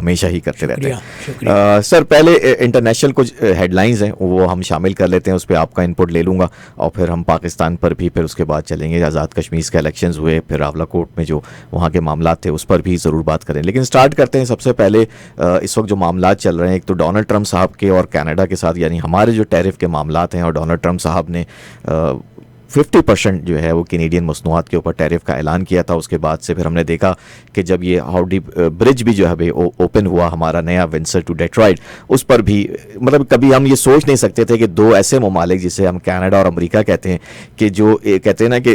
हमेशा ही करते रहते हैं। सर, पहले इंटरनेशनल कुछ हेडलाइंस हैं वो हम शामिल कर लेते हैं, उस पर आपका इनपुट ले लूँगा और फिर हम पाकिस्तान पर भी फिर उसके बाद चलेंगे। आज़ाद कश्मीर के इलेक्शंस हुए, फिर रावलाकोट में जो वहाँ के मामला थे उस पर भी ज़रूर बात करें, लेकिन स्टार्ट करते हैं सबसे पहले इस वक्त जो मामला चल रहे हैं, एक तो डोनाल्ड ट्रंप साहब के और कनाडा के साथ, यानी हमारे जो टैरिफ के मामला हैं, और डोनाल्ड ट्रंप साहब ने 50% जो है वो कैनेडियन मसनूआत के ऊपर टैरिफ का ऐलान किया था। उसके बाद से फिर हमने देखा कि जब ये हाउडी ब्रिज भी जो है ओपन हुआ, हमारा नया विंडसर टू डेट्रॉइट, उस पर भी मतलब कभी हम ये सोच नहीं सकते थे कि दो ऐसे ममालिक जिसे हम कनाडा और अमेरिका कहते हैं, कि जो कहते हैं ना कि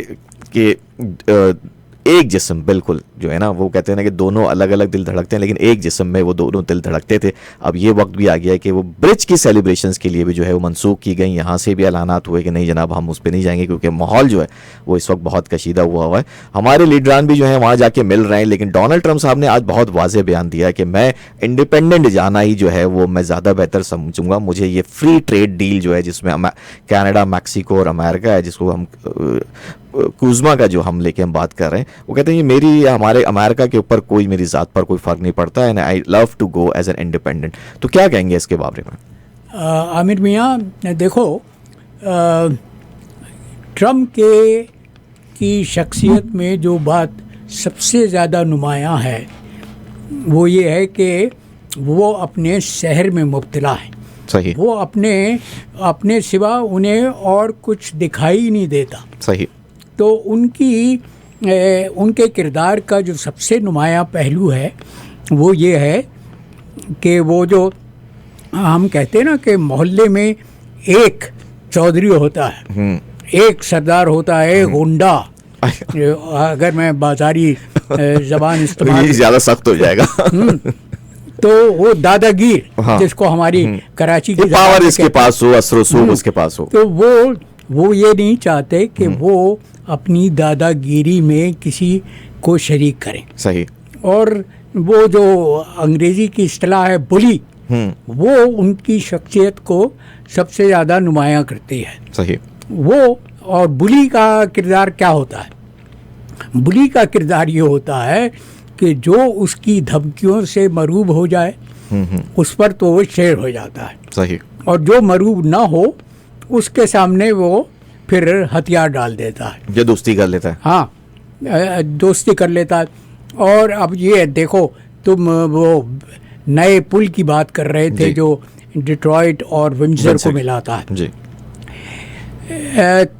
एक जिस्म बिल्कुल जो है ना, वो कहते हैं ना कि दोनों अलग अलग दिल धड़कते हैं, लेकिन एक जिस्म में वो दोनों दिल धड़कते थे। अब ये वक्त भी आ गया है कि वो ब्रिज की सेलिब्रेशंस के लिए भी जो है वो मनसूख की गई। यहाँ से भी ऐलानात हुए कि नहीं जनाब, हम उस पर नहीं जाएंगे, क्योंकि माहौल जो है वो इस वक्त बहुत कशीदा हुआ है। हमारे लीडरान भी जो है वहाँ जाके मिल रहे हैं, लेकिन डोनाल्ड ट्रंप साहब ने आज बहुत वाज़ेह बयान दिया है कि मैं इंडिपेंडेंट जाना ही जो है वो मैं ज़्यादा बेहतर समझूंगा। मुझे ये फ्री ट्रेड डील जो है, जिसमें कनाडा, मैक्सिको और अमेरिका है, जिसको हम कुज़मा का जो हम लेके हम बात कर रहे हैं, वो कहते हैं ये मेरी हमारे अमेरिका के ऊपर कोई मेरी ज़ात पर कोई फ़र्क नहीं पड़ता and I love to go as an independent. तो क्या कहेंगे इसके बारे में? आमिर मियाँ, देखो, ट्रंप की शख्सियत में जो बात सबसे ज़्यादा नुमायाँ है वो ये है कि वो अपने शहर में मुब्तला है। सही। वो अपने सिवा उन्हें और कुछ दिखाई नहीं देता। सही। तो उनके किरदार का जो सबसे नुमायाँ पहलू है वो ये है कि वो जो हम कहते हैं ना कि मोहल्ले में एक चौधरी होता है, एक सरदार होता है, गुंडा, अगर मैं बाजारी ज़बान इस्तेमाल ज़्यादा सख्त हो जाएगा तो वो दादागीर, हाँ, जिसको हमारी कराची की पावर जिसके पास हो, असर रसूख उसके पास हो, तो वो ये नहीं चाहते कि वो अपनी दादागिरी में किसी को शरीक करें। सही। और वो जो अंग्रेजी की इस्तिलाह है बुली, वो उनकी शख्सियत को सबसे ज़्यादा नुमायाँ करती है। सही। वो और बुली का किरदार क्या होता है? बुली का किरदार ये होता है कि जो उसकी धमकियों से मरूब हो जाए उस पर तो वो शेर हो जाता है। सही। और जो मरूब ना हो उसके सामने वो फिर हथियार डाल देता है, जो दोस्ती कर लेता है। हाँ, दोस्ती कर लेता है। और अब ये देखो, तुम वो नए पुल की बात कर रहे थे जो डेट्रॉइट और विंडसर को मिलाता है जी।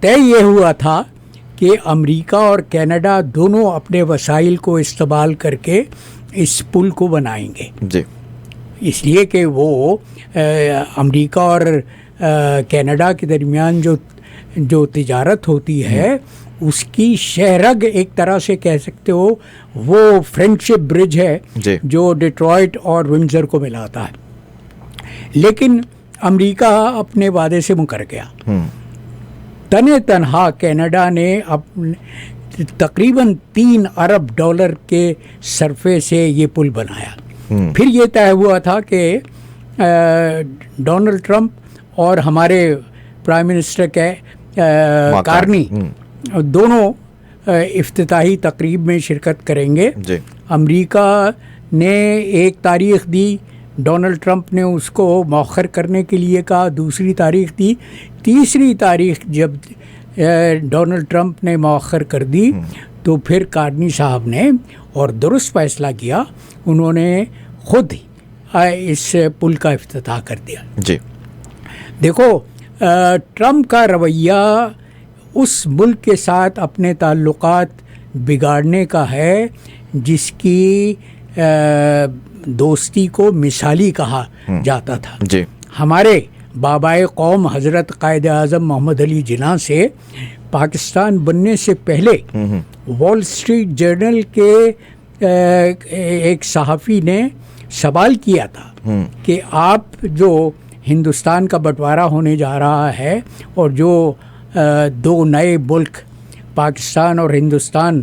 तय ये हुआ था कि अमेरिका और कनाडा दोनों अपने वसाइल को इस्तेमाल करके इस पुल को बनाएंगे जी। इसलिए कि वो अमेरिका और कनाडा के दरमियान जो तिजारत होती है उसकी शहरग एक तरह से कह सकते हो, वो फ्रेंडशिप ब्रिज है जो डेट्रॉइट और विंडसर को मिलाता है। लेकिन अमेरिका अपने वादे से मुकर गया। तने तनहा कनाडा ने तकरीबन $3 अरब के सरफे से ये पुल बनाया। फिर ये तय हुआ था कि डोनाल्ड ट्रंप और हमारे प्राइम मिनिस्टर के कार्नी दोनों इफ्तिताही तकरीब में शिरकत करेंगे। अमेरिका ने एक तारीख दी, डोनाल्ड ट्रंप ने उसको मौखर करने के लिए कहा, दूसरी तारीख दी, तीसरी तारीख जब डोनाल्ड ट्रंप ने मौखर कर दी तो फिर कार्नी साहब ने और दुरुस्त फैसला किया, उन्होंने खुद इस पुल का इफ्तिताह कर दिया जी। देखो, ट्रंप का रवैया उस मुल्क के साथ अपने ताल्लुकात बिगाड़ने का है जिसकी दोस्ती को मिसाली कहा जाता था जी। हमारे बाबाए कौम हज़रत कायद आज़म मोहम्मद अली जिन्ना से पाकिस्तान बनने से पहले वॉल स्ट्रीट जर्नल के एक सहाफ़ी ने सवाल किया था कि आप जो हिंदुस्तान का बंटवारा होने जा रहा है और जो दो नए मुल्क पाकिस्तान और हिंदुस्तान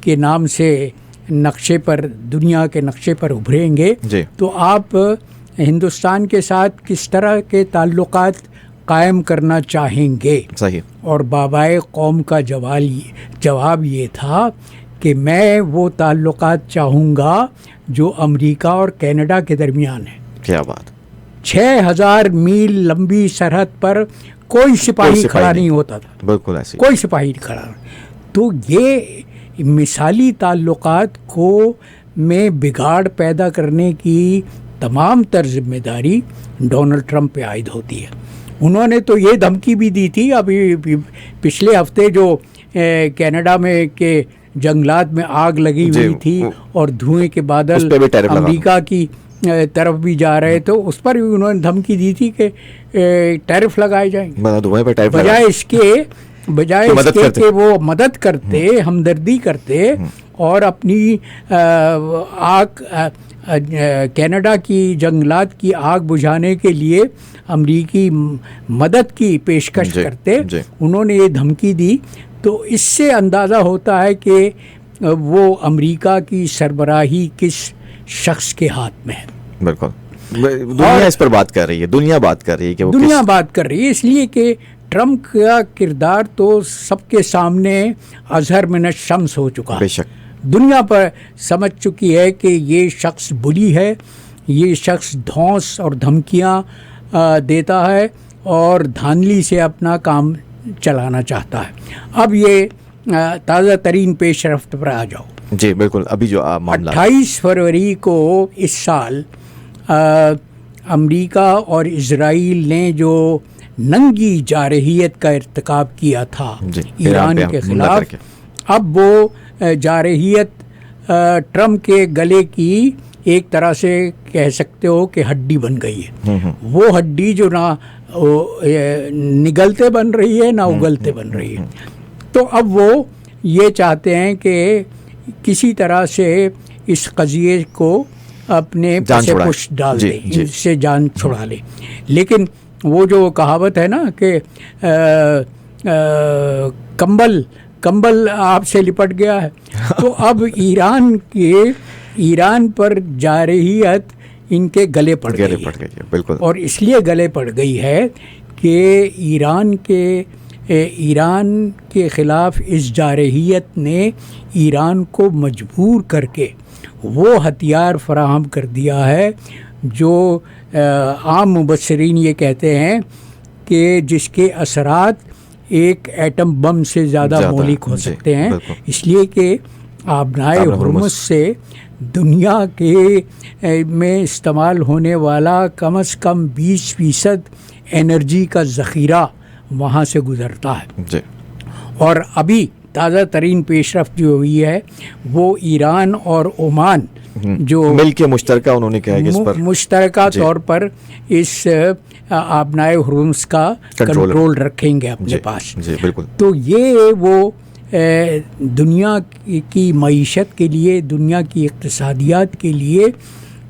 के नाम से नक्शे पर, दुनिया के नक्शे पर उभरेंगे, तो आप हिंदुस्तान के साथ किस तरह के ताल्लुकात कायम करना चाहेंगे? सही। और बाबाए कौम का जवाब ये था कि मैं वो ताल्लुकात चाहूँगा जो अमेरिका और कनाडा के दरमियान है। क्या बात। 6000 मील लंबी सरहद पर कोई सिपाही खड़ा नहीं होता था, बिल्कुल ऐसे कोई सिपाही नहीं खड़ा। तो ये मिसाली ताल्लुकात को में बिगाड़ पैदा करने की तमाम तर जिम्मेदारी डोनाल्ड ट्रंप पे आयद होती है। उन्होंने तो ये धमकी भी दी थी अभी पिछले हफ्ते जो कनाडा में के जंगलात में आग लगी हुई थी और धुएं के बादल अमेरिका की तरफ भी जा रहे, तो उस पर भी उन्होंने धमकी दी थी कि टैरिफ लगाए जाएंगे। बजाय इसके कि वो मदद करते, हमदर्दी करते और अपनी कनाडा की जंगलात की आग बुझाने के लिए अमरीकी मदद की पेशकश करते, उन्होंने ये धमकी दी। तो इससे अंदाज़ा होता है कि वो अमेरिका की सरबराही किस शख्स के हाथ में है। बिल्कुल, दुनिया इस पर बात कर रही है, दुनिया बात कर रही है कि वो दुनिया बात कर रही है, इसलिए कि ट्रंप का किरदार तो सबके सामने अजहर मिन शम्स हो चुका है। बेशक दुनिया पर समझ चुकी है कि ये शख्स बुली है, ये शख्स धौंस और धमकियाँ देता है और धांधली से अपना काम चलाना चाहता है। अब ये ताज़ा तरीन पेशरफ्त पर आ जाओ। जी बिल्कुल, अभी जो मामला 28 फरवरी को इस साल अमेरिका और इजराइल ने जो नंगी जारहियत का इर्तिकाब किया था ईरान के खिलाफ, अब वो जारहियत ट्रंप के गले की एक तरह से कह सकते हो कि हड्डी बन गई है। वो हड्डी जो ना निगलते बन रही है ना उगलते बन रही है। तो अब वो ये चाहते हैं कि किसी तरह से इस कज़िये को अपने पसे पुश डाल दें, इससे जान छुड़ा ले। लेकिन वो जो कहावत है ना कि कंबल आपसे लिपट गया है, तो अब ईरान पर जारहियत इनके गले पड़ गई है। बिल्कुल। और इसलिए गले पड़ गई है कि ईरान के ख़िलाफ़ इस जारहियत ने ईरान को मजबूर करके वो हथियार फराहम कर दिया है जो आम मुबस्सिरीन ये कहते हैं कि जिसके असरात एक एटम बम से ज़्यादा मौलिक हो सकते हैं। इसलिए कि आबनाए हुर्मुज़ से दुनिया के में इस्तेमाल होने वाला कम से कम 20% एनर्जी का ज़ख़ीरा वहाँ से गुज़रता है जी। और अभी ताज़ा तरीन पेशरफ्त जो हुई है वो ईरान और ओमान जो मिलके मुश्तरका उन्होंने कहा कि इस पर मुश्तरका तौर पर इस आबनाए हुर्मुज़ का कंट्रोल रखेंगे अपने पास जी, बिल्कुल। तो ये वो दुनिया की मईशत के लिए, दुनिया की इक़्तिसादियात के लिए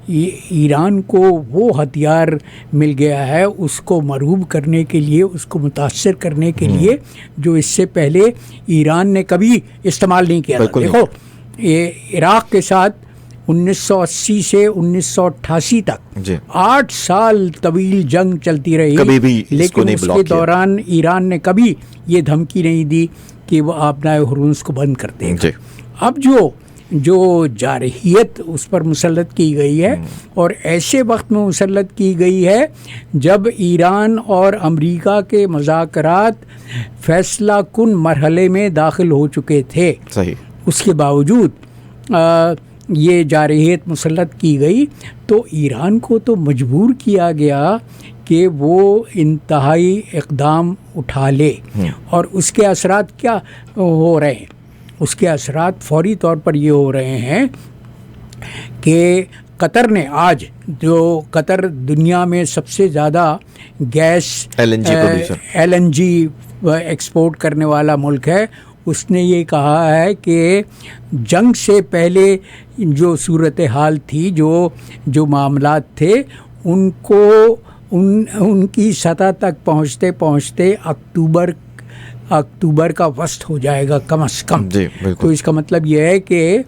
ईरान को वो हथियार मिल गया है उसको मरूब करने के लिए, उसको मुतासर करने के लिए जो इससे पहले ईरान ने कभी इस्तेमाल नहीं किया था। देखो ये इराक़ के साथ 1980 से 1988 तक 8 साल तवील जंग चलती रही, कभी भी लेकिन उसके दौरान ईरान ने कभी ये धमकी नहीं दी कि वो आबनाए हुर्मुज़ को बंद कर देंगे। अब जो जारहियत उस पर मुसल्लत की गई है और ऐसे वक्त में मुसल्लत की गई है जब ईरान और अमेरिका के मुज़ाकरात फैसला कुन मरहले में दाखिल हो चुके थे। सही। उसके बावजूद ये जारहियत मुसल्लत की गई तो ईरान को तो मजबूर किया गया कि वो इंतहाई इक़दाम उठा ले। और उसके असरात क्या हो रहे हैं? उसके असरात फौरी तौर पर ये हो रहे हैं कि कतर ने आज जो कतर दुनिया में सबसे ज़्यादा गैस LNG एक्सपोर्ट करने वाला मुल्क है, उसने ये कहा है कि जंग से पहले जो सूरत हाल थी, जो मामलात थे, उनकी सतह तक पहुँचते पहुँचते अक्टूबर का वस्त हो जाएगा कम से कम। तो इसका मतलब यह है कि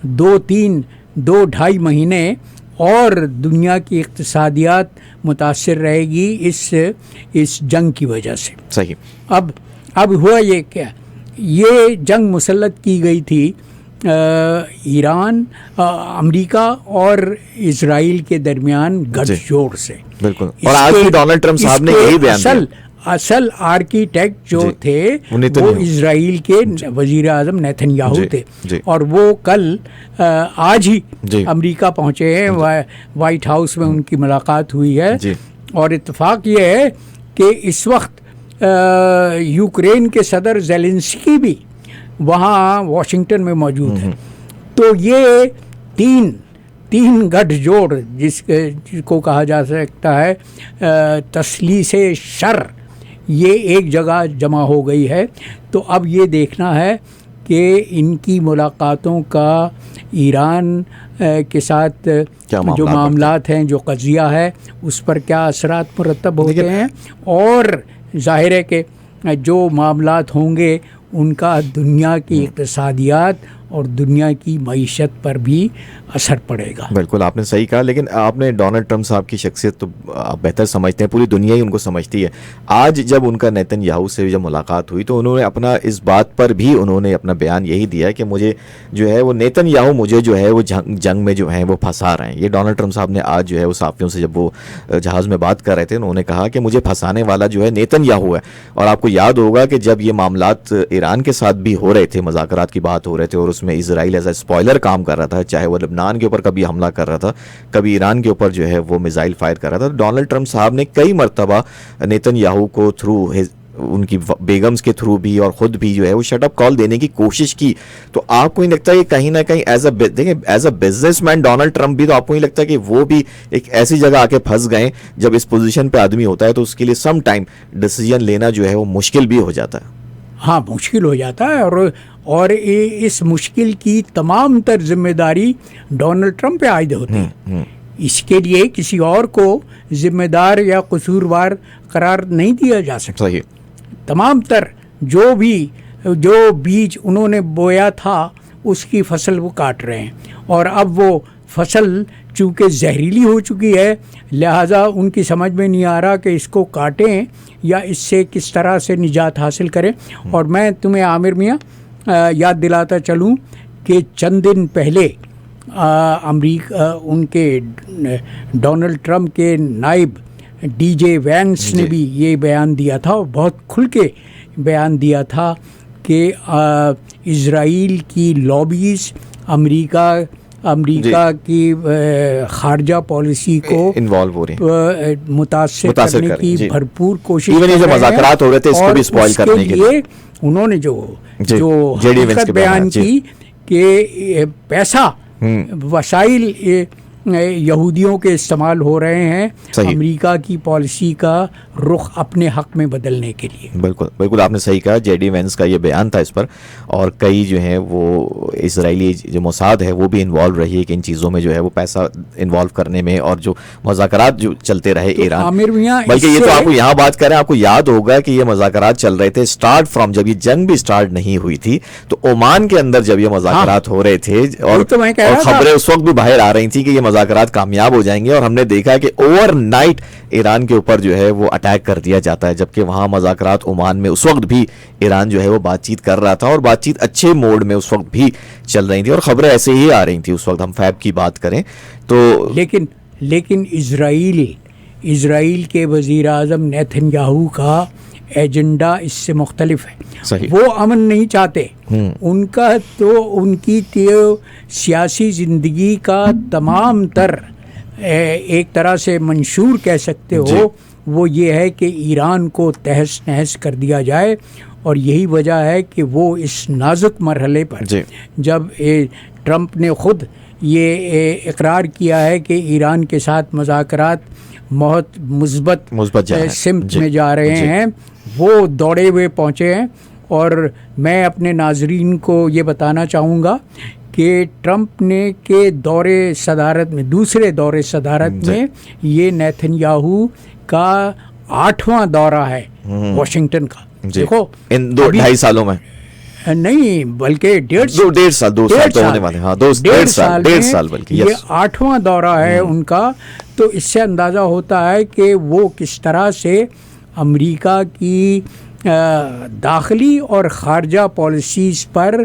2-2.5 महीने और दुनिया की इक़्तिसादियात मुतासिर रहेगी इस जंग की वजह से। सही। अब हुआ ये क्या, ये जंग मुसल्लत की गई थी ईरान, अमेरिका और इजराइल के दरमियान गठजोड़ से। बिल्कुल। और आज भी डोनाल्ड ट्रम्प साहब ने यही बयान दिया। असल आर्किटेक्ट जो थे वो इजराइल के वजीर आजम नेतन्याहू थे, और वो कल आज ही अमेरिका पहुंचे हैं, वाइट हाउस में उनकी मुलाकात हुई है। और इत्तेफाक ये है कि इस वक्त यूक्रेन के सदर ज़ेलेंस्की भी वहाँ वाशिंगटन में मौजूद है। तो ये तीन गठजोड़ जिसको कहा जा सकता है तसलीसे शर, ये एक जगह जमा हो गई है। तो अब ये देखना है कि इनकी मुलाकातों का ईरान के साथ जो मामलात हैं, जो कज़िया है, उस पर क्या असरात मुरतब होते हैं, और ज़ाहिर है कि जो मामलात होंगे उनका दुनिया की इक़्तिसादियात और दुनिया की मईशत पर भी असर पड़ेगा। बिल्कुल, आपने सही कहा। लेकिन आपने डोनाल्ड ट्रम्प साहब की शख्सियत तो आप बेहतर समझते हैं, पूरी दुनिया ही उनको समझती है। आज जब उनका नेतन्याहू से जब मुलाकात हुई तो उन्होंने अपना इस बात पर भी उन्होंने अपना बयान यही दिया कि मुझे जो है वो नेतन्याहू मुझे जो है वो जंग में जो है वो फंसा रहे हैं। ये डोनाल्ड ट्रम्प साहब ने आज जो है वो साफ़ियों से जब वो जहाज़ में बात कर रहे थे, उन्होंने कहा कि मुझे फंसाने वाला जो है नेतन्याहू है। और आपको याद होगा कि जब ये मामलात ईरान के साथ भी हो रहे थे, मुज़ाकरात की बात हो रहे थे, और उसमें इजराइल एज ए स्पॉयलर काम कर रहा था, चाहे वो लेबनान के ऊपर कभी हमला कर रहा था, कभी ईरान के ऊपर जो है वो मिसाइल फायर कर रहा था, डोनाल्ड ट्रम्प साहब ने कई मरतबा नेतन्याहू को थ्रू उनकी बेगम्स के थ्रू भी और ख़ुद भी जो है वो शट अप कॉल देने की कोशिश की। तो आपको नहीं लगता कि कहीं ना कहीं as a businessman Donald Trump भी, तो आपको नहीं लगता कि वो भी एक ऐसी जगह आके फंस गए, जब इस पोजीशन पे आदमी होता है तो उसके लिए सम टाइम डिसीजन लेना जो है वो मुश्किल भी हो जाता है? हाँ, मुश्किल हो जाता है, और इस मुश्किल की तमाम तर जिम्मेदारी डोनाल्ड ट्रम्प पे आयद होती है। इसके लिए किसी और को जिम्मेदार या कसूरवार करार नहीं दिया जा सकता। सही। तमाम तर जो बीज उन्होंने बोया था उसकी फसल वो काट रहे हैं, और अब वो फसल चूँकि जहरीली हो चुकी है, लिहाजा उनकी समझ में नहीं आ रहा कि इसको काटें या इससे किस तरह से निजात हासिल करें। और मैं तुम्हें आमिर मियाँ याद दिलाता चलूँ कि चंद दिन पहले अमेरिका उनके डोनाल्ड ट्रम्प के नायब DJ वैंस ने भी ये बयान दिया था, और बहुत खुल के बयान दिया था कि इज़राइल की लॉबीज़ अमेरिका की खारजा पॉलिसी को इन्वॉल्व हो रही, मुतासिर करने की भरपूर कोशिश कर रहे हैं। मुज़ाकरात हो रहे थे इसको भी स्पॉइल करने के लिए उन्होंने जो हकीकत बयान की कि पैसा वसाइल यहूदियों के इस्तेमाल हो रहे हैं अमेरिका की पॉलिसी का रुख अपने हक में बदलने के लिए। बिल्कुल आपने सही कहा। JD वैंस का ये बयान था इस पर, और कई जो है वो इजरायली जो मोसाद है वो भी इन्वॉल्व रही है कि इन चीज़ों में जो है वो पैसा इन्वॉल्व करने में, और जो मुज़ाकरात जो चलते रहे तो ईरान, बल्कि ये तो आपको यहाँ बात करें, आपको याद होगा कि ये मुज़ाकरात चल रहे थे स्टार्ट फ्रॉम जब ये जंग भी स्टार्ट नहीं हुई थी, तो ओमान के अंदर जब ये मुज़ाकरात हो रहे थे, और खबरें उस वक्त भी बाहर आ रही थी कि ये मुज़ाकरात कामयाब हो जाएंगे, और हमने देखा कि ओवरनाइट ईरान के ऊपर जो है वो अटैक कर दिया जाता है, जबकि वहाँ मुज़ाकरात ओमान में उस वक्त भी ईरान जो है वो बातचीत कर रहा था, और बातचीत अच्छे मोड में उस वक्त भी चल रही थी, और खबरें ऐसे ही आ रही थी उस वक्त। हम फैब की बात करें तो लेकिन इजराइल के वज़ीर आज़म नेतन्याहू का एजेंडा इससे मुख्तलिफ है। वो अमन नहीं चाहते, उनकी सियासी ज़िंदगी का तमाम तर एक तरह से मंशूर कह सकते हो, वो ये है कि ईरान को तहस नहस कर दिया जाए। और यही वजह है कि वो इस नाजुक मरहले पर जब ट्रम्प ने ख़ुद ये इकरार किया है कि ईरान के साथ मुज़ाकरात बहुत मुस्बत सिमत में जा रहे हैं, वो दौड़े हुए पहुँचे हैं। और मैं अपने नाजरीन को ये बताना चाहूँगा कि ट्रम्प ने के दूसरे दौरे सदारत में ये नेतन्याहू का 8वां दौरा है वाशिंगटन का। देखो इन 2-2.5 सालों में नहीं, बल्कि डेढ़ साल होने वाले, हाँ, डेढ़ साल बल्कि ये 8वां दौरा है उनका। तो इससे अंदाज़ा होता है कि वो किस तरह से अमेरिका की दाखिली और ख़ारजा पॉलिसीज़ पर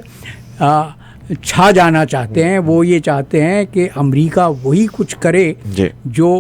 छा जाना चाहते हैं, वो ये चाहते हैं कि अमेरिका वही कुछ करे जो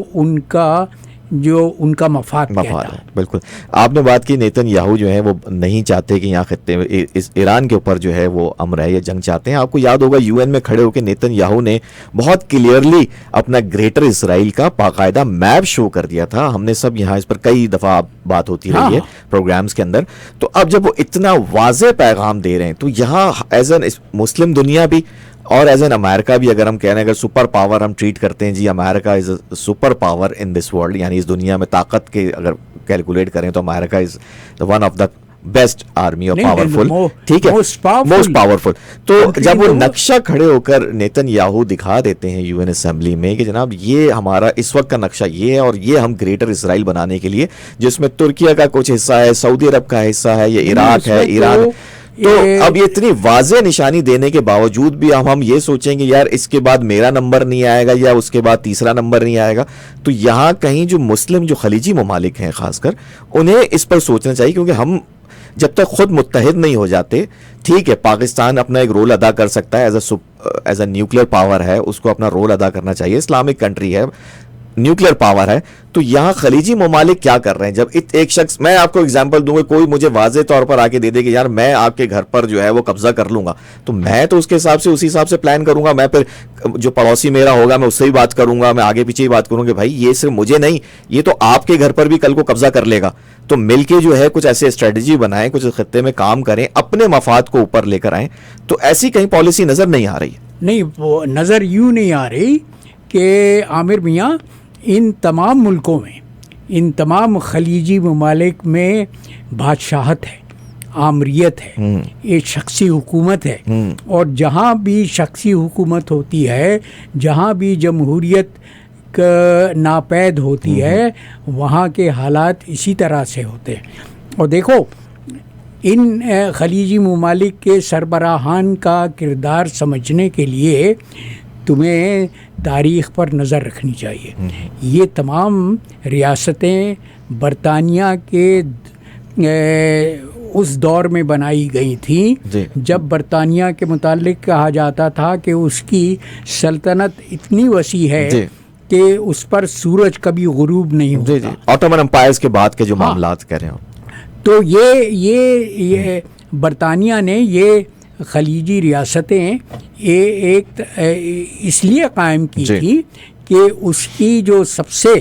उनका मफाद है। बिल्कुल, आपने बात की नेतन्याहू जो है वो नहीं चाहते कि यहाँ खत्ते में इस ईरान के ऊपर जो है वो अमर है या जंग चाहते हैं। आपको याद होगा यूएन में खड़े होकर नेतन्याहू ने बहुत क्लियरली अपना ग्रेटर इसराइल का बाकायदा मैप शो कर दिया था। हमने सब यहाँ इस पर कई दफ़ा बात होती रही है प्रोग्राम्स के अंदर। तो अब जब वो इतना वाज़ेह पैगाम दे रहे हैं तो यहाँ एज एन मुस्लिम दुनिया भी और एज एन अमेरिका भी, अगर हम कह रहे हैं अगर सुपर पावर हम ट्रीट करते हैं जी, America is a super power in this world, यानी इस दुनिया में ताकत के अगर कैलकुलेट करें तो America is one of the best army और पावरफुल, ठीक है, मोस्ट पावरफुल। तो जब वो नक्शा खड़े होकर नेतन्याहू दिखा देते हैं यूएन असेंबली में कि जनाब ये हमारा इस वक्त का नक्शा ये है और ये हम ग्रेटर इसराइल बनाने के लिए, जिसमें तुर्किया का कुछ हिस्सा है, सऊदी अरब का हिस्सा है, ये इराक है, ईरान, तो अब ये इतनी वाज़ेह निशानी देने के बावजूद भी हम ये सोचेंगे यार इसके बाद मेरा नंबर नहीं आएगा या उसके बाद तीसरा नंबर नहीं आएगा। तो यहाँ कहीं जो मुस्लिम जो खलीजी ममालिक हैं खासकर, उन्हें इस पर सोचना चाहिए, क्योंकि हम जब तक खुद मुत्तहिद नहीं हो जाते, ठीक है पाकिस्तान अपना एक रोल अदा कर सकता है एज अ न्यूक्लियर पावर है, उसको अपना रोल अदा करना चाहिए, इस्लामिक कंट्री है, न्यूक्लियर पावर है। तो यहाँ खलीजी ममालिक क्या कर रहे हैं? जब एक शख्स, मैं आपको एग्जांपल दूंगा, कोई मुझे वाज़े तौर पर आके दे दे कि यार मैं आपके घर पर जो है वो कब्जा कर लूंगा, तो मैं तो उसके हिसाब से उसी हिसाब से प्लान करूंगा। मैं फिर जो पड़ोसी मेरा होगा मैं उससे भी बात करूंगा, मैं आगे पीछे ही बात करूंगा भाई ये सिर्फ मुझे नहीं, ये तो आपके घर पर भी कल को कब्जा कर लेगा। तो मिलके जो है कुछ ऐसे स्ट्रेटजी बनाएं, कुछ खत्ते में काम करें, अपने मफाद को ऊपर लेकर आएं। तो ऐसी कहीं पॉलिसी नजर नहीं आ रही। नहीं, वो नजर यूं नहीं आ रही कि आमिर मियाँ इन तमाम मुल्कों में, इन तमाम खलीजी ममालिक में बादशाहत है, आमरियत है, एक शख्सी हुकूमत है, और जहाँ भी शख्सी हुकूमत होती है, जहाँ भी जमहूरियत नापैद होती है, वहाँ के हालात इसी तरह से होते हैं। और देखो इन खलीजी ममालिक के सरबराहान का किरदार समझने के लिए तुम्हें तारीख़ पर नज़र रखनी चाहिए। ये तमाम रियासतें बरतानिया के उस दौर में बनाई गई थी जब बरतानिया के मुतालिक कहा जाता था कि उसकी सल्तनत इतनी वसी है कि उस पर सूरज कभी गुरूब नहीं होता। ऑटोमन एम्पायर्स के बाद के जो मामलात कर रहे हो, तो ये बरतानिया ने ये खलीजी रियासतें एक इसलिए कायम की थी कि उसकी जो सबसे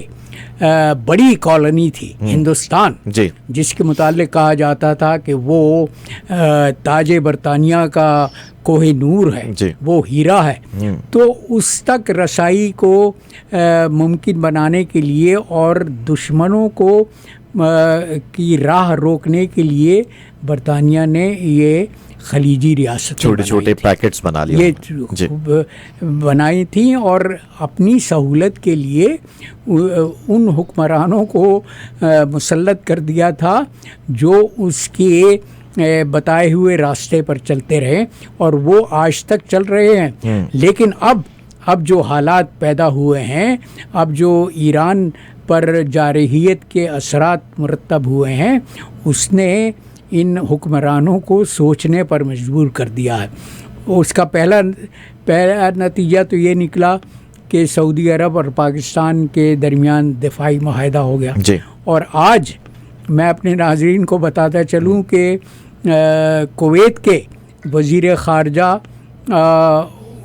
बड़ी कॉलोनी थी हिंदुस्तान, जिसके मुतालिक कहा जाता था कि वो ताजे बरतानिया का कोहे नूर है, वो हीरा है, तो उस तक रसाई को मुमकिन बनाने के लिए और दुश्मनों को की राह रोकने के लिए बरतानिया ने ये खलीजी रियासतें छोटे छोटे पैकेट्स बना लिए, ये बनाई थी, और अपनी सहूलत के लिए उन हुक्मरानों को मुसल्लत कर दिया था जो उसके बताए हुए रास्ते पर चलते रहे, और वो आज तक चल रहे हैं। लेकिन अब जो हालात पैदा हुए हैं, अब जो ईरान पर जारहियत के असरात मुरतब हुए हैं, उसने इन हुक्मरानों को सोचने पर मजबूर कर दिया है। उसका पहला नतीजा तो ये निकला कि सऊदी अरब और पाकिस्तान के दरमियान दिफाई मुआहदा हो गया। और आज मैं अपने नाज़रीन को बताता चलूँ कि कुवैत के वज़ीर ख़ारजा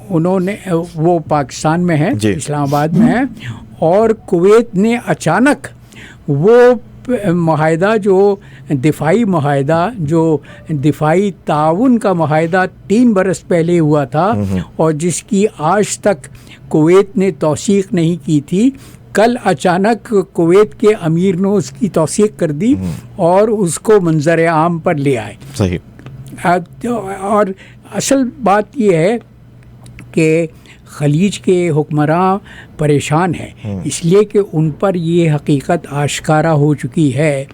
उन्होंने, वो पाकिस्तान में है, इस्लामाबाद में है, और कुवैत ने अचानक वो मुआहदा जो दिफाई मुआहदा, जो दिफाई ताउन का मुआहदा 3 बरस पहले हुआ था और जिसकी आज तक कुवैत ने तौसीक नहीं की थी, कल अचानक कुवैत के अमीर ने उसकी तौसीक कर दी और उसको मंजर आम पर ले आए। सही। और असल बात यह है कि खलीज के हुक्मरान परेशान हैं, इसलिए कि उन पर ये हकीकत आश्कारा हो चुकी है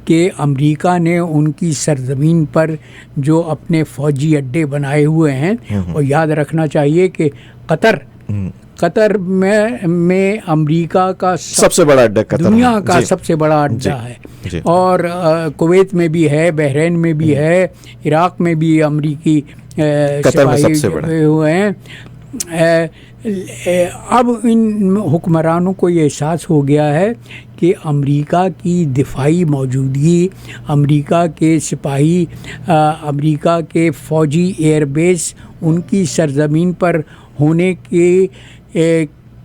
कि अमेरिका ने उनकी सरजमीन पर जो अपने फ़ौजी अड्डे बनाए हुए हैं, और याद रखना चाहिए कि कतर में अमेरिका का सबसे बड़ा अड्डा, दुनिया का सबसे बड़ा अड्डा है, और कुवैत में भी है, बहरीन में भी है, इराक़ में भी अमेरिकी कतर में सबसे बड़ा हुए हैं। अब इन हुक्मरानों को ये एहसास हो गया है कि अमेरिका की दिफाई मौजूदगी, अमेरिका के सिपाही, अमेरिका के फ़ौजी एयरबेस उनकी सरज़मीन पर होने की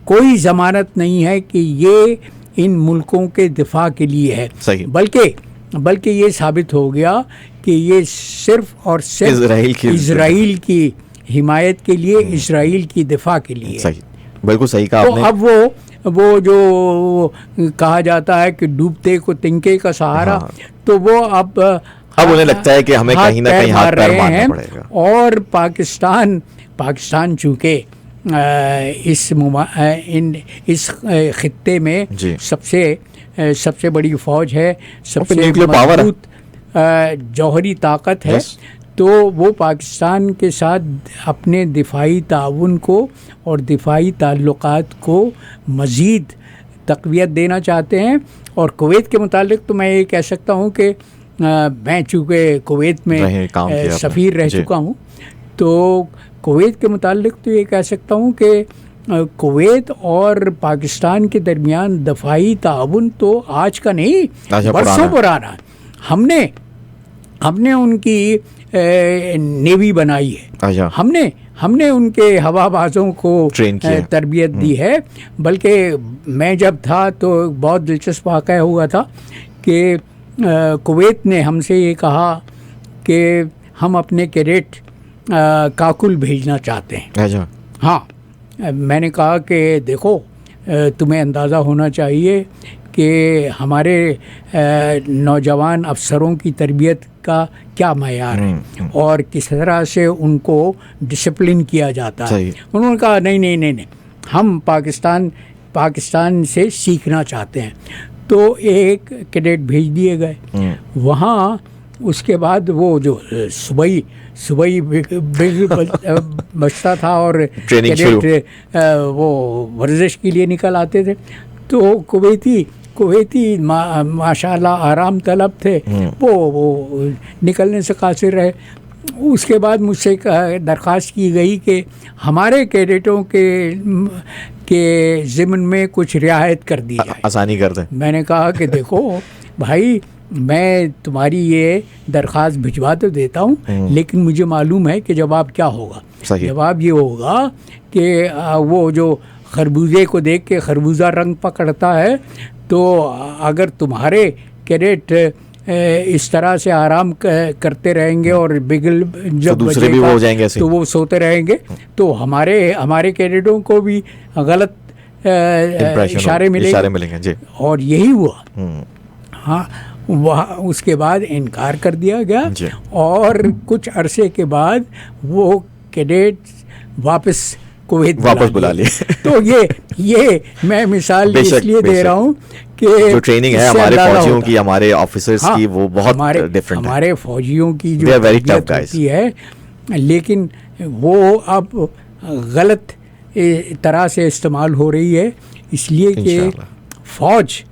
कोई ज़मानत नहीं है कि ये इन मुल्कों के दिफा के लिए है। सही। बल्कि ये साबित हो गया कि ये सिर्फ़ और सिर्फ इजराइल की हिमायत के लिए, इजराइल की दिफा के लिए। सही, बिल्कुल सही कहा तो आपने। अब वो जो कहा जाता है कि डूबते को तिनके का सहारा, हाँ। तो वो अब उन्हें लगता है कि हमें कहीं ना कहीं हाथ पैर मारना पड़ेगा। और पाकिस्तान चूँकि इस खित्ते में सबसे बड़ी फौज है, सबसे मजबूत जौहरी ताकत है, तो वो पाकिस्तान के साथ अपने दिफाई ताउन को और दिफाई ताल्लुकात को मज़ीद तक़वियत देना चाहते हैं। और कुवैत के मुतालिक तो मैं ये कह सकता हूँ कि मैं चूँकि कुवैत में सफ़ीर रह चुका हूँ, तो कुवैत के मुतालिक तो ये कह सकता हूँ कि कुवैत और पाकिस्तान के दरमियान दफ़ाई ताउन तो आज का नहीं, बरसों पुराना। हमने उनकी नेवी बनाई है, हमने उनके हवाबाजों को तरबियत दी है। बल्कि मैं जब था तो बहुत दिलचस्प वाक़या हुआ था कि कुवैत ने हमसे ये कहा कि हम अपने कैडेट काकुल भेजना चाहते हैं। हाँ, मैंने कहा कि देखो, तुम्हें अंदाज़ा होना चाहिए कि हमारे नौजवान अफसरों की तरबियत का क्या मयार है और किस तरह से उनको डिसिप्लिन किया जाता है। उन्होंने कहा नहीं, हम पाकिस्तान से सीखना चाहते हैं। तो एक कैडेट भेज दिए गए वहाँ। उसके बाद वो जो सुबह बचता था और कैडेट वो वर्जिश के लिए निकल आते थे, तो कुवैती माशाल्लाह आराम तलब थे, वो निकलने से कासिर रहे। उसके बाद मुझसे दरख्वास्त की गई कि हमारे कैडेटों के ज़िम्न में कुछ रियायत कर दी जाए, आसानी कर दें। मैंने कहा कि देखो भाई, मैं तुम्हारी ये दरख्वास्त भिजवा तो देता हूँ, लेकिन मुझे मालूम है कि जवाब क्या होगा। जवाब ये होगा कि वो जो खरबूजे को देख के खरबूजा रंग पकड़ता है, तो अगर तुम्हारे कैडेट इस तरह से आराम करते रहेंगे और बिगल जब दूसरे भी वो हो जाएंगे ऐसे, तो वो सोते रहेंगे, तो हमारे कैडेटों को भी गलत इशारे मिलेंगे जी। और यही हुआ। हाँ, वह उसके बाद इनकार कर दिया गया और कुछ अरसे के बाद वो कैडेट वापस कुवैत बुला लिए। तो ये मैं मिसाल इसलिए दे रहा हूँ कि जो ट्रेनिंग है हमारे फौजियों की, हमारे ऑफिसर्स की, वो बहुत डिफरेंट है। हमारे फौजियों की जो तरबियत होती है, लेकिन वो अब गलत तरह से इस्तेमाल हो रही है, इसलिए कि फौज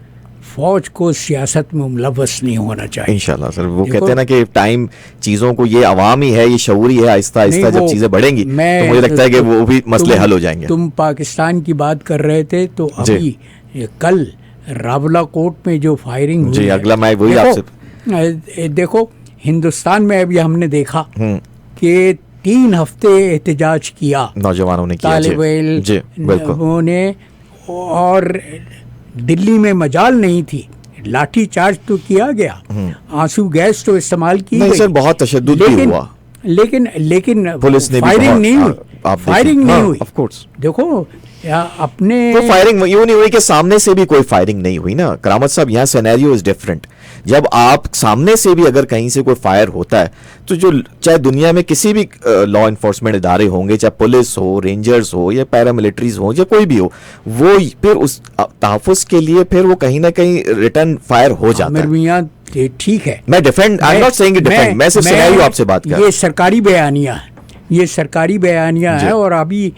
को सियासत में मुलव्वस नहीं होना चाहिए। इंशाल्लाह सर, वो कहते हैं ना कि टाइम चीज़ों को, ये अवामी है, ये शऊरी है, आहिस्ता आहिस्ता जब चीज़ें बढ़ेंगी तो मुझे लगता है कि वो भी मसले हल हो जाएंगे। तुम पाकिस्तान की बात कर रहे थे, तो अभी कल रावलाकोट में जो फायरिंग हुई, जी अगला मैं वही आपसे देखो, हिंदुस्तान में अभी हमने देखा कि 3 हफ्ते एहतजाज किया नौजवानों ने, तालिब ने, और दिल्ली में मजाल नहीं थी, लाठी चार्ज तो किया गया, आंसू गैस तो इस्तेमाल की गई, सर बहुत तशद्दुद भी हुआ, लेकिन पुलिस ने फायरिंग नहीं हुई। ऑफ कोर्स देखो अपने तो फायरिंग यूं नहीं हुई कि सामने से भी कोई फायरिंग नहीं हुई ना करामत साहब, यहाँ सिनेरियो इज डिफरेंट। जब आप सामने से भी अगर कहीं से कोई फायर होता है, तो जो चाहे दुनिया में किसी भी लॉ इन्फोर्समेंट इदारे होंगे, चाहे पुलिस हो, रेंजर्स हो, या पैरामिलिट्रीज हो, या कोई भी हो, वो फिर उस तहफ़्फ़ुज़ के लिए फिर वो कहीं ना कहीं रिटर्न फायर हो जाता है। ठीक है, मैं defend, I am not saying defend, मैं सिर्फ सिनेरियो आपसे बात कर रहा हूं। ये सरकारी बयानिया है, और अभी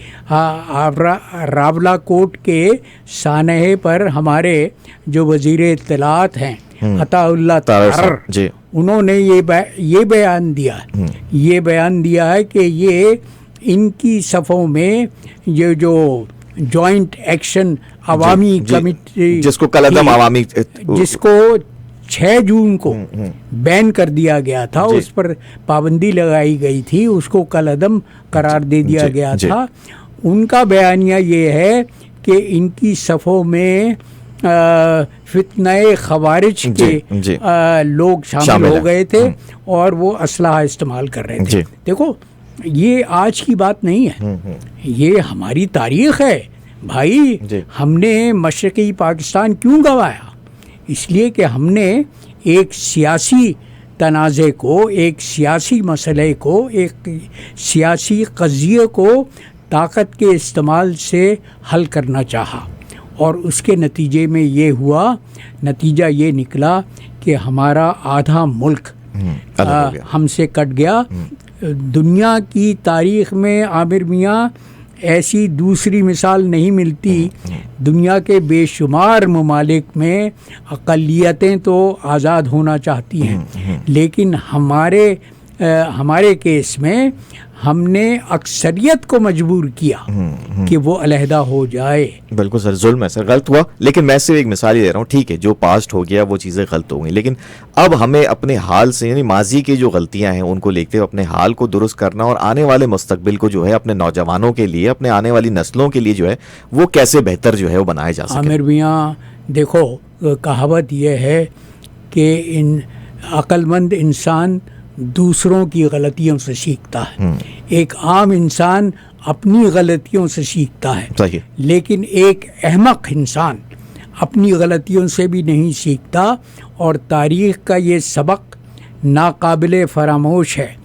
रावलाकोट के सानहे पर हमारे जो वज़ीर इत्तलात हैं, अताउल्लाह तारर, उन्होंने ये बयान दिया है कि ये इनकी सफ़ों में ये जो जॉइंट एक्शन अवामी कमिटी, जिसको कलअदम अवामी, जिसको 6 जून को बैन कर दिया गया था, उस पर पाबंदी लगाई गई थी, उसको कलअदम करार दे दिया गया था। उनका बयानिया ये है कि इनकी सफ़ों में फितनाए खवारिज के लोग शामिल हो गए थे और वो असलहा इस्तेमाल कर रहे थे। देखो, ये आज की बात नहीं है, ये हमारी तारीख़ है भाई। हमने मशरक़ी पाकिस्तान क्यों गंवाया? इसलिए कि हमने एक सियासी तनाज़े को, एक सियासी मसले को, एक सियासी क़ज़िये को ताकत के इस्तेमाल से हल करना चाहा और उसके नतीजे में ये हुआ, नतीजा ये निकला कि हमारा आधा मुल्क हमसे कट गया। दुनिया की तारीख़ में आमिर मियाँ ऐसी दूसरी मिसाल नहीं मिलती। दुनिया के बेशुमार ममालिक में अक़लियतें तो आज़ाद होना चाहती हैं, लेकिन हमारे केस में हमने अक्सरियत को मजबूर किया कि वो अलहदा हो जाए। बिल्कुल सर, जुल्म है सर, गलत हुआ। लेकिन मैं सिर्फ एक मिसाल ही दे रहा हूँ, ठीक है, जो पास्ट हो गया वो चीज़ें गलत हो गई, लेकिन अब हमें अपने हाल से, यानी माजी की जो गलतियां हैं उनको लेते हुए अपने हाल को दुरुस्त करना और आने वाले मुस्तकबिल को जो है अपने नौजवानों के लिए, अपने आने वाली नस्लों के लिए जो है वो कैसे बेहतर जो है वो बनाया जा सके। आमिर मियाँ देखो, कहावत यह है कि इन अक्लमंद इंसान दूसरों की गलतियों से सीखता है, एक आम इंसान अपनी गलतियों से सीखता है, लेकिन एक अहमक इंसान अपनी गलतियों से भी नहीं सीखता। और तारीख़ का ये सबक नाकाबिले फरामोश है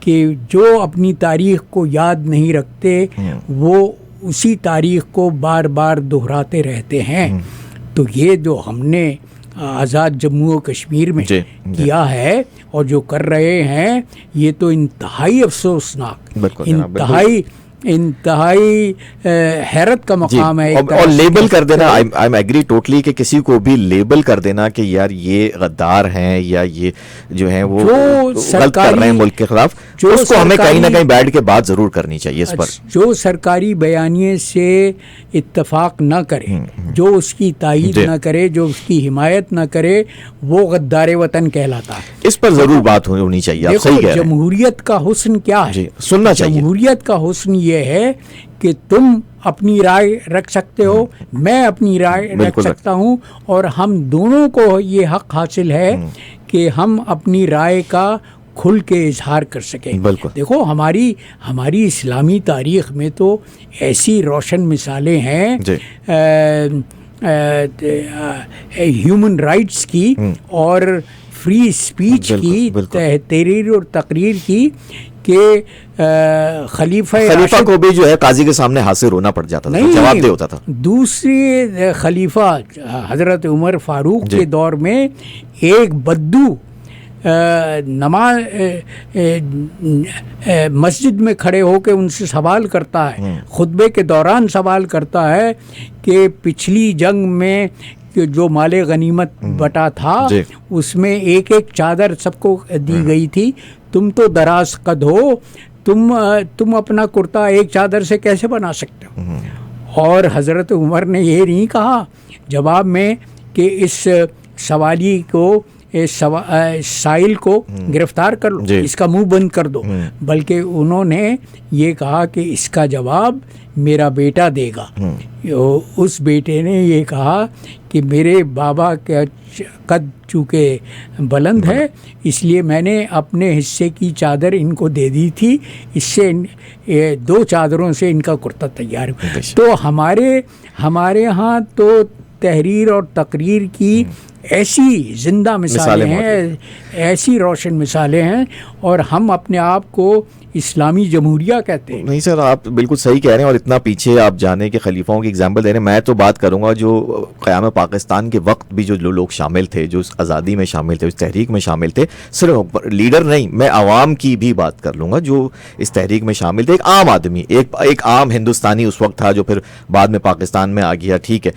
कि जो अपनी तारीख़ को याद नहीं रखते वो उसी तारीख़ को बार बार दोहराते रहते हैं। तो ये जो हमने आज़ाद जम्मू और कश्मीर में किया है और जो कर रहे हैं, ये तो इंतहाई अफसोसनाक, इंतहाई हैरत का मकाम है। और लेबल कर देना, आई एम एग्री टोटली, कि किसी को भी लेबल कर देना कि यार ये गद्दार हैं या ये जो हैं वो गलत कर रहे हैं मुल्क के खिलाफ, उसको हमें कहीं ना कहीं बैठ के बात जरूर करनी चाहिए इस पर। जो सरकारी बयानिए से इत्तफाक न करे, जो उसकी तायीद न करे, जो उसकी हिमायत न करे, वो गद्दार वतन कहलाता है। इस पर जरूर बात होनी चाहिए। आप सही कह रहे हैं। जमहूरियत का हुस्न क्या है? सुनना चाहिए। जमहूरियत का हुस्न ये है कि तुम अपनी राय रख सकते हो, मैं अपनी राय रख सकता हूँ, और हम दोनों को ये हक हासिल है कि हम अपनी राय का खुल के इजहार कर सकें। देखो, हमारी इस्लामी तारीख़ में तो ऐसी रोशन मिसालें हैं ह्यूमन राइट्स की और फ्री स्पीच की, तहरीर और तकरीर की, कि खलीफा को भी जो है काजी के सामने हाजिर होना पड़ जाता था, जवाब दे होता था। दूसरे खलीफा हज़रत उमर फारूक के दौर में एक बद्दू नमाज मस्जिद में खड़े होकर उनसे सवाल करता है, खुतबे के दौरान सवाल करता है कि पिछली जंग में जो माले गनीमत बटा था उसमें एक एक चादर सबको दी गई थी, तुम तो दराज कद हो, तुम अपना कुर्ता एक चादर से कैसे बना सकते हो? और हज़रत उमर ने ये नहीं कहा जवाब में कि इस सवाली को, इस साइल को गिरफ्तार कर लो, इसका मुंह बंद कर दो, बल्कि उन्होंने ये कहा कि इसका जवाब मेरा बेटा देगा। उस बेटे ने ये कहा कि मेरे बाबा का कद चूँकि बुलंद है, इसलिए मैंने अपने हिस्से की चादर इनको दे दी थी, इससे 2 चादरों से इनका कुर्ता तैयार हुआ। तो हमारे यहाँ तो तहरीर और तकरीर की ऐसी जिंदा मिसालें हैं, ऐसी रोशन मिसालें हैं, और हम अपने आप को इस्लामी जमहूरिया कहते हैं। नहीं सर, आप बिल्कुल सही कह रहे हैं, और इतना पीछे आप जाने के खलीफाओं की एग्जाम्पल दे रहे हैं। मैं तो बात करूंगा जो क़याम पाकिस्तान के वक्त भी जो लोग शामिल थे, जो इस आज़ादी में शामिल थे, इस तहरीक में शामिल थे, सिर्फ लीडर नहीं, मैं आवाम की भी बात कर लूँगा जो इस तहरीक में शामिल थे। एक आम आदमी, एक आम हिंदुस्तानी उस वक्त था, जो फिर बाद में पाकिस्तान में आ गया, ठीक है,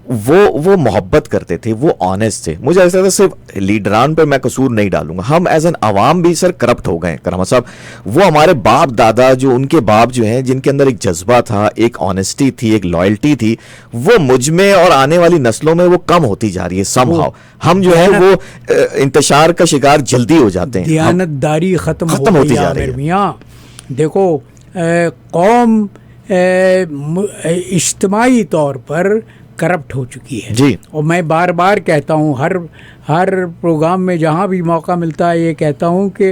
वो मोहब्बत करते थे, वो ऑनेस्ट थे। मुझे ऐसा लगता है सिर्फ लीडरान पे मैं कसूर नहीं डालूंगा, हम एज एन अवाम भी सर करप्ट हो गए करामा साहब। वो हमारे बाप दादा जो उनके बाप जो हैं, जिनके अंदर एक जज्बा था, एक ऑनेस्टी थी, एक लॉयल्टी थी, वो मुझ में और आने वाली नस्लों में वो कम होती जा रही है समहाउ। हम जो है वो इंतशार का शिकार जल्दी हो जाते हैं, दियानतदारी खत्म होती जा रही है। मियां देखो, कौम इज्तिमाई तौर पर करप्ट हो चुकी है जी। और मैं बार बार कहता हूँ, हर प्रोग्राम में जहाँ भी मौका मिलता है ये कहता हूँ कि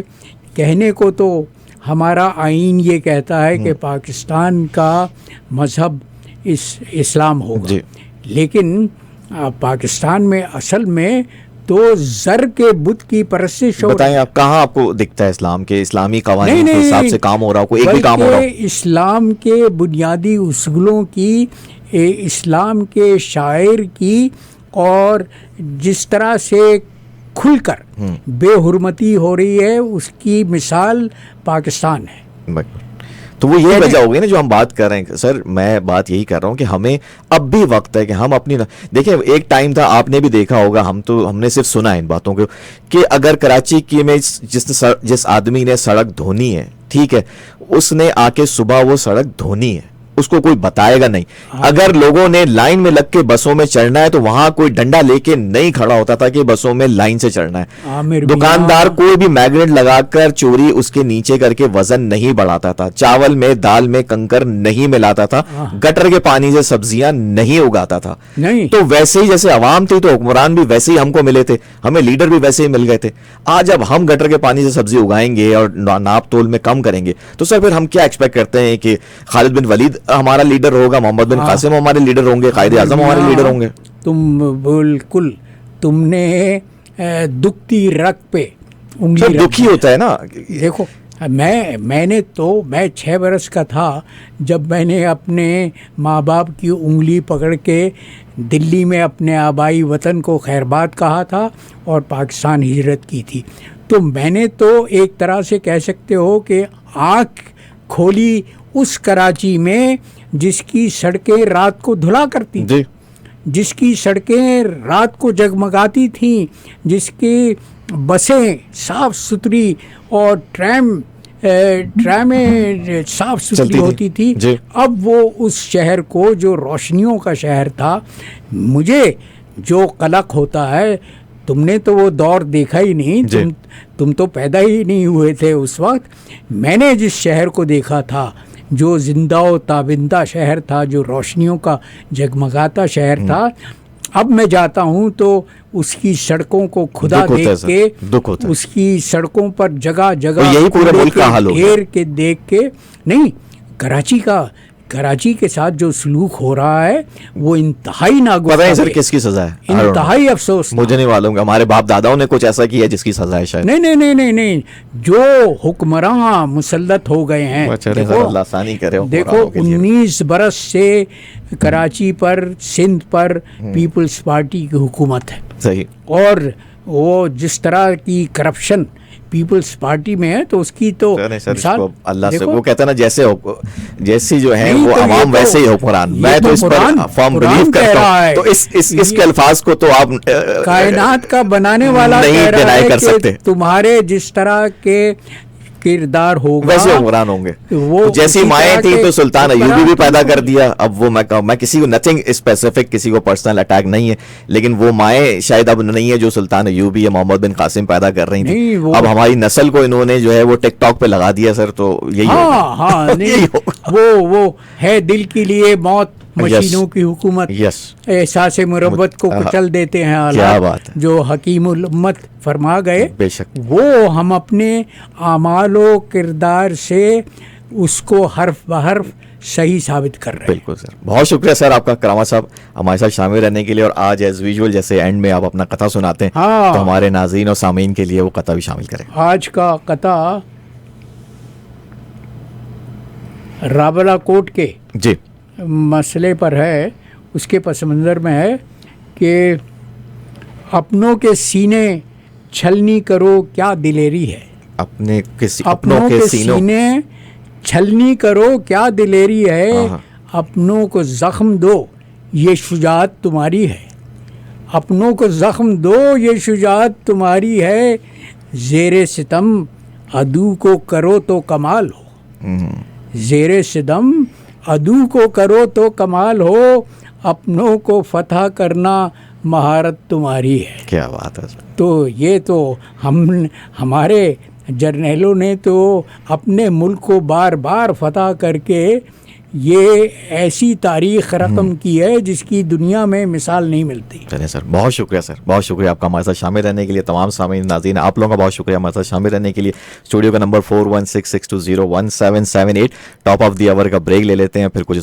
कहने को तो हमारा आईन ये कहता है कि पाकिस्तान का मज़हब इस्लाम होगा, लेकिन पाकिस्तान में असल में तो ज़र के बुत की परस्तिश हो। बताएं आप कहाँ आपको दिखता है इस्लाम के इस्लामी कवानीन के हिसाब से काम हो रहा हो, कोई एक भी काम हो रहा हो? इस्लाम के बुनियादी उसूलों की, इस्लाम के शायर की, और जिस तरह से खुलकर बेहुरमती हो रही है उसकी मिसाल पाकिस्तान है। तो वो ये वजह हो गई ना जो हम बात कर रहे हैं सर। मैं बात यही कर रहा हूँ कि हमें अब भी वक्त है कि हम अपनी देखिए, एक टाइम था, आपने भी देखा होगा, हमने सिर्फ सुना है इन बातों को, कि अगर कराची की में जिस आदमी ने सड़क धोनी है, ठीक है, उसने आके सुबह वो सड़क धोनी है, उसको कोई बताएगा नहीं। अगर लोगों ने लाइन में लग के बसों में चढ़ना है तो वहां कोई डंडा लेके नहीं खड़ा होता था कि बसों में लाइन से चढ़ना है। दुकानदार कोई भी मैग्नेट लगाकर चोरी उसके नीचे करके वजन नहीं बढ़ाता था, चावल में दाल में कंकर नहीं मिलाता था, गटर के पानी से सब्जियां नहीं उगाता था। नहीं तो वैसे ही जैसे अवाम थी तो हुक्मरान भी वैसे ही हमको मिले थे, हमें लीडर भी वैसे ही मिल गए थे। आज अब हम गटर के पानी से सब्जी उगाएंगे और नाप तोल में कम करेंगे तो सर फिर हम क्या एक्सपेक्ट करते हैं कि खालिद बिन वलीद हमारा लीडर होगा, मोहम्मद बिन कासिम हमारे लीडर होंगे, कायदे आजम हमारे लीडर होंगे? तुम बिल्कुल, तुमने दुखती रग पे उंगली दुखी होता है ना। देखो, मैं 6 बरस का था जब मैंने अपने माँ बाप की उंगली पकड़ के दिल्ली में अपने आबाई वतन को खैरबाद कहा था और पाकिस्तान हिजरत की थी। तो मैंने तो एक तरह से कह सकते हो कि आँख खोली उस कराची में जिसकी सड़कें रात को धुला करती थी, जिसकी सड़कें रात को जगमगाती थीं, जिसकी बसें साफ सुथरी और ट्रैमें साफ सुथरी होती थी। अब वो उस शहर को, जो रोशनियों का शहर था, मुझे जो कलक होता है, तुमने तो वो दौर देखा ही नहीं, तुम तो पैदा ही नहीं हुए थे उस वक्त। मैंने जिस शहर को देखा था, जो जिंदा व ताबिंदा शहर था, जो रोशनियों का जगमगाता शहर था, अब मैं जाता हूँ तो उसकी सड़कों को खुदा देख के, उसकी सड़कों पर जगह जगह यही पूरे मुल्क का हाल हो गया। घेर के देख के, नहीं, कराची के साथ जो सलूक हो रहा है वो इंतहाई नागवार। पता है सर किसकी सजा है? इंतहाई अफसोस। मुझे नहीं मालूम, हमारे बाप दादाओं ने कुछ ऐसा किया जिसकी सजा है शायद। नहीं, जो हुक्मरान मुसल्लत हो गए हैं, देखो 19 बरस से कराची पर, सिंध पर पीपल्स पार्टी की हुकूमत है। सही। और वो जिस तरह की करप्शन पीपल्स पार्टी में है तो उसकी तो अल्लाह से वो कहता है ना, जैसी जो है वो अवाम वैसे ही हुक्मरान। मैं तो इस पर फर्म बिलीव करता हूं। तो इसके अल्फाज को तो आप कायनात का बनाने वाला नहीं डिनाई कर सकते। तुम्हारे जिस तरह के किरदार होगा वैसे हुक्मरान होंगे। वो जैसी माएँ थी तो सुल्तान अयूबी भी पैदा कर दिया। अब वो मैं किसी को नथिंग स्पेसिफिक, किसी को पर्सनल अटैक नहीं है, लेकिन वो माएँ शायद अब नहीं है जो सुल्तान अयूबी या मोहम्मद बिन कासिम पैदा कर रही थी। अब हमारी नस्ल को इन्होंने जो है वो टिकटॉक पे लगा दिया सर, तो यही वो है दिल के लिए मौत, मशीनों की हुकूमत। एहसास मुरब्बत को कुचल देते हैं हालात, जो हकीमुल उम्मत फरमा गए। बेशक वो हम अपने आमालो किरदार से उसको हर्फ बहर्फ सही साबित कर रहे हैं। बिल्कुल सर, बहुत शुक्रिया सर आपका करामत साहब हमारे साथ शामिल रहने के लिए। और आज एज यूजुअल जैसे एंड में आप अपना कथा सुनाते हैं, तो हमारे नाज़रीन और सामीन के लिए वो कथा भी शामिल करें। आज का कथा रावलाकोट के जी मसले पर है। उसके पस मंज़र में है कि अपनों के सीने छलनी करो क्या दिलेरी है। अपनों के सीने छलनी करो क्या दिलेरी है, अपनों को जख्म दो ये शुजाअत तुम्हारी है, अपनों को ज़ख्म दो ये शुजाअत तुम्हारी है, ज़ेरे सितम अदू को करो तो कमाल हो, ज़ेरे सितम अदू को करो तो कमाल हो, अपनों को फतह करना महारत तुम्हारी है। क्या बात है सर। तो ये तो हमारे जर्नैलों ने तो अपने मुल्क को बार बार फतह करके ये ऐसी तारीख़ रकम की है जिसकी दुनिया में मिसाल नहीं मिलती। चलिए सर, बहुत शुक्रिया सर, बहुत शुक्रिया आपका हमारे साथ शामिल रहने के लिए। तमाम सामीन नाज़रीन आप लोगों का बहुत शुक्रिया हमारे साथ शामिल रहने के लिए। स्टूडियो का number 4166201778। Top of the hour का ब्रेक ले लेते हैं, फिर कुछ